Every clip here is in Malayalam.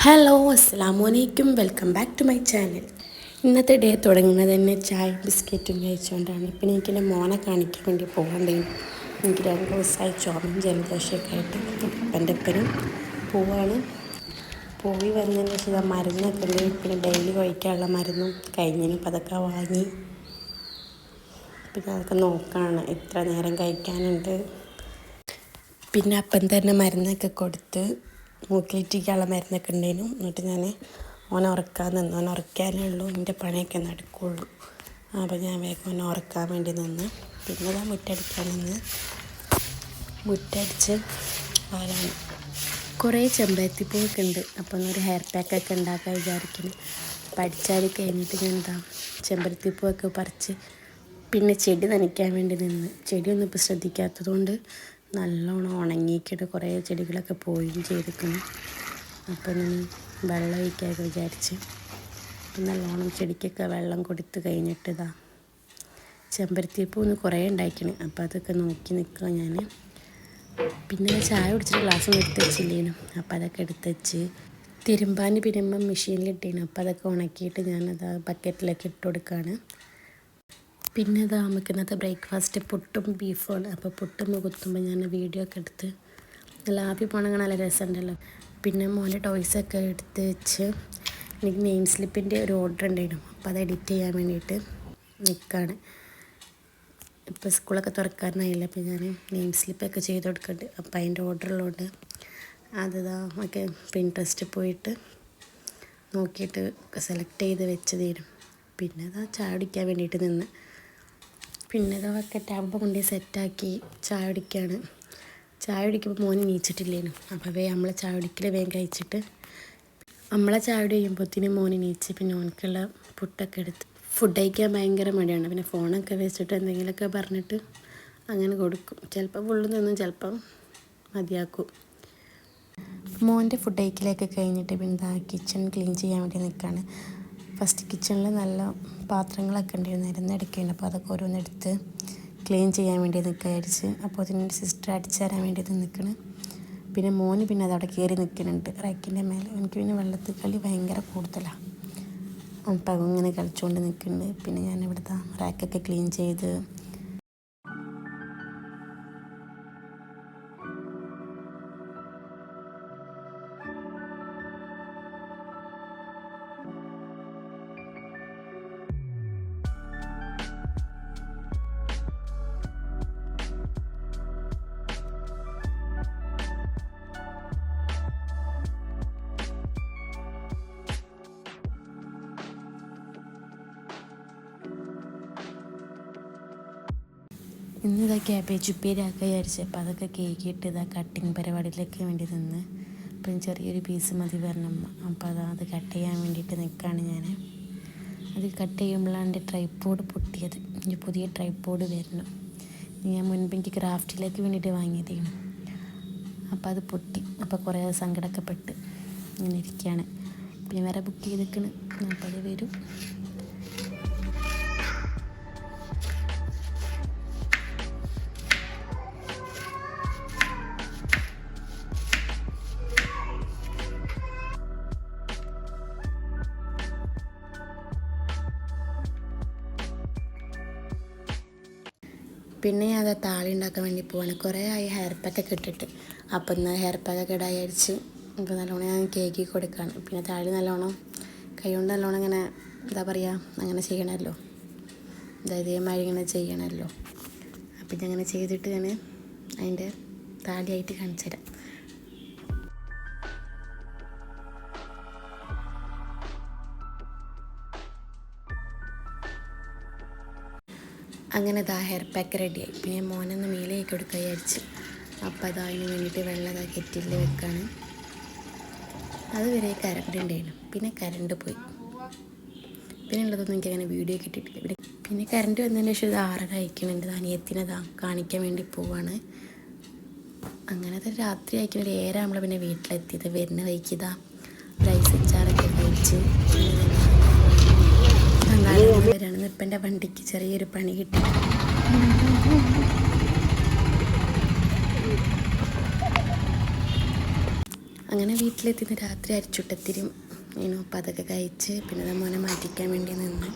ഹലോ അസ്സലാമലൈക്കും, welcome back to my channel. ഇന്നത്തെ ഡേ തുടങ്ങുന്നത് തന്നെ ചായ ബിസ്ക്കറ്റും കഴിച്ചുകൊണ്ടാണ്. പിന്നെ എനിക്കെൻ്റെ മോനെ കാണിക്കാൻ വേണ്ടി പോകണ്ടേനും. എനിക്ക് 2 ദിവസമായി ചുമയും ജലദോഷമൊക്കെ ആയിട്ട് എൻ്റെ ഒപ്പനും പോവാണ്. പോയി വന്നതിന് ശേഷം മരുന്നൊക്കെ ഉണ്ട്. പിന്നെ ഡെയിലി കഴിക്കാനുള്ള മരുന്നും കഴിഞ്ഞതിന് അപ്പം അതൊക്കെ വാങ്ങി. പിന്നെ അതൊക്കെ നോക്കുകയാണ് എത്ര നേരം കഴിക്കാനുണ്ട്. പിന്നെ അപ്പം തന്നെ മരുന്നൊക്കെ കൊടുത്ത് മൂക്കിലിറ്റിക്കാനുള്ള മരുന്നൊക്കെ ഉണ്ടായിരുന്നു. എന്നിട്ട് ഞാൻ ഓനെ ഉറക്കാൻ നിന്നു. ഓനെ ഉറക്കാനേ ഉള്ളൂ എൻ്റെ പണിയൊക്കെ നടക്കുകയുള്ളൂ. അപ്പോൾ ഞാൻ വേഗം ഓനെ ഉറക്കാൻ വേണ്ടി നിന്ന്. പിന്നെ ഞാൻ മുറ്റടിക്കാൻ നിന്ന്. മുറ്റടിച്ച് ആരാണ് കുറേ ചെമ്പരത്തിപ്പൂവൊക്കെ ഉണ്ട്. അപ്പോൾ ഒന്നൊരു ഹെയർ പാക്കൊക്കെ ഉണ്ടാക്കാൻ വിചാരിക്കുന്നു. പഠിച്ചാൽ കഴിഞ്ഞിട്ട് ഞാൻ ചെമ്പരത്തിപ്പൂവൊക്കെ പറിച്ച് പിന്നെ ചെടി നനയ്ക്കാൻ വേണ്ടി നിന്ന്. ചെടിയൊന്നും ഇപ്പോൾ ശ്രദ്ധിക്കാത്തതുകൊണ്ട് നല്ലോണം ഉണങ്ങിയിട്ട് കുറേ ചെടികളൊക്കെ പോവുകയും ചെയ്തിരിക്കുന്നു. അപ്പം ഞാൻ വെള്ളം ഒഴിക്കാമെന്ന് വിചാരിച്ച് നല്ലോണം ചെടിക്കൊക്കെ വെള്ളം കൊടുത്ത് കഴിഞ്ഞിട്ട് ചെമ്പരത്തിപ്പൂ കുറേ ഉണ്ടായിരിക്കണം. അപ്പോൾ അതൊക്കെ നോക്കി നിൽക്കുക ഞാൻ. പിന്നെ ചായ കുടിച്ചിട്ട് ഗ്ലാസ്സൊന്നും എടുത്ത് വെച്ചില്ലേനും. അപ്പോൾ അതൊക്കെ എടുത്ത് വെച്ച് തിരുമ്പാൻ പിരുമ്പം മെഷീനിലിട്ടേനും. അപ്പോൾ അതൊക്കെ ഉണക്കിയിട്ട് ഞാനത് ബക്കറ്റിലേക്ക് ഇട്ട് കൊടുക്കുകയാണ്. പിന്നെ നമുക്ക് ഇന്നത്തെ ബ്രേക്ക്ഫാസ്റ്റ് പുട്ടും ബീഫുമാണ്. അപ്പോൾ പുട്ടും കുത്തുമ്പോൾ ഞാൻ വീഡിയോ ഒക്കെ എടുത്ത് നല്ല ആവി പോകണമെങ്കിൽ നല്ല രസമുണ്ടല്ലോ. പിന്നെ മോൻ്റെ ടോയ്സൊക്കെ എടുത്ത് വെച്ച് എനിക്ക് നെയിം സ്ലിപ്പിൻ്റെ ഒരു ഓർഡർ ഉണ്ടായിരുന്നു. അപ്പോൾ അത് എഡിറ്റ് ചെയ്യാൻ വേണ്ടിയിട്ട് നിൽക്കുകയാണ്. ഇപ്പോൾ സ്കൂളൊക്കെ തുറക്കാനായില്ല. അപ്പോൾ ഞാൻ നെയിം സ്ലിപ്പൊക്കെ ചെയ്ത് കൊടുക്കുന്നുണ്ട്. അപ്പോൾ അതിൻ്റെ ഓർഡറുള്ളതുകൊണ്ട് ഒക്കെ പിൻട്രസ്റ്റ് പോയിട്ട് നോക്കിയിട്ട് സെലക്ട് ചെയ്ത് വെച്ച് തരും. പിന്നെ ചായ കുടിക്കാൻ വേണ്ടിയിട്ട് നിന്ന്. പിന്നെ അതൊക്കെ ടാബ് കൊണ്ട് സെറ്റാക്കി ചായ കുടിക്കുകയാണ്. ചായ കുടിക്കുമ്പോൾ മോന് നീച്ചിട്ടില്ലേനും. അപ്പോൾ നമ്മളെ ചായ കുടിക്കൽ വേഗം കഴിച്ചിട്ട് നമ്മളെ ചായ കുടി കഴിയുമ്പോഴത്തേനും മോന് നീച്ച് പിന്നെ ഓനക്കുള്ള പുട്ടൊക്കെ എടുത്ത് ഫുഡ് കഴിക്കാൻ ഭയങ്കര മടിയാണ്. പിന്നെ ഫോണൊക്കെ വെച്ചിട്ട് എന്തെങ്കിലുമൊക്കെ പറഞ്ഞിട്ട് അങ്ങനെ കൊടുക്കും. ചിലപ്പോൾ ഫുള്ള് നിന്നും ചിലപ്പം മതിയാക്കും. മോൻ്റെ ഫുഡ് കഴിക്കലൊക്കെ കഴിഞ്ഞിട്ട് പിന്നെ കിച്ചൺ ക്ലീൻ ചെയ്യാൻ വേണ്ടി നിൽക്കുകയാണ്. ഫസ്റ്റ് കിച്ചണിൽ നല്ല പാത്രങ്ങളൊക്കെ ഉണ്ടായിരുന്നു, നിരന്നെടുക്കുകയാണ്. അപ്പോൾ അതൊക്കെ ഓരോന്നെടുത്ത് ക്ലീൻ ചെയ്യാൻ വേണ്ടി നിൽക്കാതിരിച്ച്. അപ്പോൾ അതിൻ്റെ സിസ്റ്റർ അടിച്ചു തരാൻ വേണ്ടി നിൽക്കണം. പിന്നെ മോന് പിന്നെ അതവിടെ കയറി നിൽക്കുന്നുണ്ട് റാക്കിൻ്റെ മേലെ. എനിക്ക് പിന്നെ വെള്ളത്തിൽ കളി ഭയങ്കര കൂടുതലാണ്. അപ്പോൾ ഇങ്ങനെ കളിച്ചുകൊണ്ട് നിൽക്കുന്നുണ്ട്. പിന്നെ ഞാൻ ഇവിടുത്തെ റാക്കൊക്കെ ക്ലീൻ ചെയ്ത് ഇന്ന് ക്യാബേജ് ഉപ്പേരിയാക്കുക വിചാരിച്ചപ്പോൾ അതൊക്കെ കേക്കിയിട്ട് കട്ടിങ് പരിപാടിയിലേക്ക് വേണ്ടി നിന്ന്. അപ്പം ചെറിയൊരു പീസ് മതി വരണമ്മ. അപ്പോൾ അത് കട്ട് ചെയ്യാൻ വേണ്ടിയിട്ട് നിൽക്കുകയാണ് ഞാൻ. അത് കട്ട് ചെയ്യുമ്പോഴാണ് എൻ്റെ ട്രൈപ്പോഡ് പൊട്ടിയത്. ഇനി പുതിയ ട്രൈപ്പോഡ് വരണം. ഞാൻ മുൻപ് എനിക്ക് ക്രാഫ്റ്റിലേക്ക് വേണ്ടിയിട്ട് വാങ്ങിയതാണ്. അപ്പോൾ അത് പൊട്ടി. അപ്പോൾ കുറേ സങ്കടമൊക്കെ പെട്ട് ഇങ്ങനെ ഇരിക്കുകയാണ്. പിന്നെ വേറെ ബുക്ക് ചെയ്തിരിക്കണം. അപ്പോൾ അത് വരും. പിന്നെ ഞാൻ താളി ഉണ്ടാക്കാൻ വേണ്ടി പോവാണ്. കുറേ ആയി ഹെയർ പാക്കൊക്കെ ഇട്ടിട്ട്. അപ്പം എന്നാൽ ഹെയർ പാക്കൊക്കെ ഇടാൻ വിചാരിച്ച് ഇപ്പോൾ നല്ലോണം ഞാൻ കേക്ക് കൊടുക്കുകയാണ്. പിന്നെ താളി നല്ലോണം കൈ കൊണ്ട് നല്ലോണം ഇങ്ങനെ എന്താ പറയുക അങ്ങനെ ചെയ്യണമല്ലോ. ഇതേമാതിരി ഇങ്ങനെ ചെയ്യണമല്ലോ. അപ്പം ഞാൻ അങ്ങനെ ചെയ്തിട്ട് ഞാൻ അതിൻ്റെ താളിയായിട്ട് കാണിച്ചു തരാം. അങ്ങനെ ഹെയർ പാക്ക് റെഡിയായി. പിന്നെ മോനൊന്ന് മേലേക്ക് കൊടുക്കാൻ വിചാരിച്ച്. അപ്പോൾ അതിന് വേണ്ടിയിട്ട് വെള്ളം കെറ്റിൽ വെക്കാണ്. അതുവരെ കറണ്ട് ഉണ്ടായിരുന്നു. പിന്നെ കറണ്ട് പോയി. പിന്നെ ഉള്ളതൊന്നും എനിക്കങ്ങനെ വീഡിയോ കിട്ടിയിട്ടില്ല. പിന്നെ കറണ്ട് വന്നതിന് ശേഷം 6:30 അയക്കുന്നുണ്ട്. അനിയത്തിനെ കാണിക്കാൻ വേണ്ടി പോവാണ്. അങ്ങനത്തെ രാത്രി അയക്കുന്ന 7 ആകുമ്പോൾ പിന്നെ വീട്ടിലെത്തിയത്. വരുന്ന വഴിക്ക് റൈസ് അച്ചാറൊക്കെ കഴിച്ച് വരാണ്. ഇപ്പം എൻ്റെ വണ്ടിക്ക് ചെറിയൊരു പണി കിട്ടി. അങ്ങനെ വീട്ടിലെത്തിന്ന് രാത്രി അരിച്ചുട്ടത്തിരും അപ്പം അതൊക്കെ കഴിച്ച് പിന്നെ മോനെ മാറ്റിക്കാൻ വേണ്ടി നിന്ന്.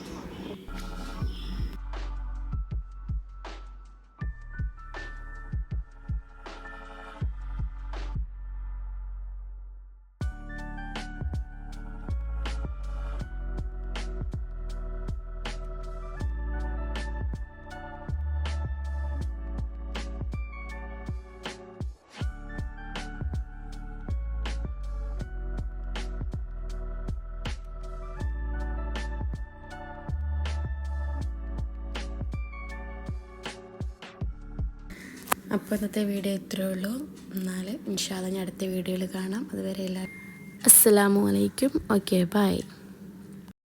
അപ്പോൾ ഇന്നത്തെ വീഡിയോ ഇത്രയേ ഉള്ളൂ. എന്നാൽ ഇൻഷാ അല്ലാഹ് ഞാൻ അടുത്ത വീഡിയോയിൽ കാണാം. അതുവരെ എല്ലാവരും അസ്സലാമു അലൈക്കും. Okay bye.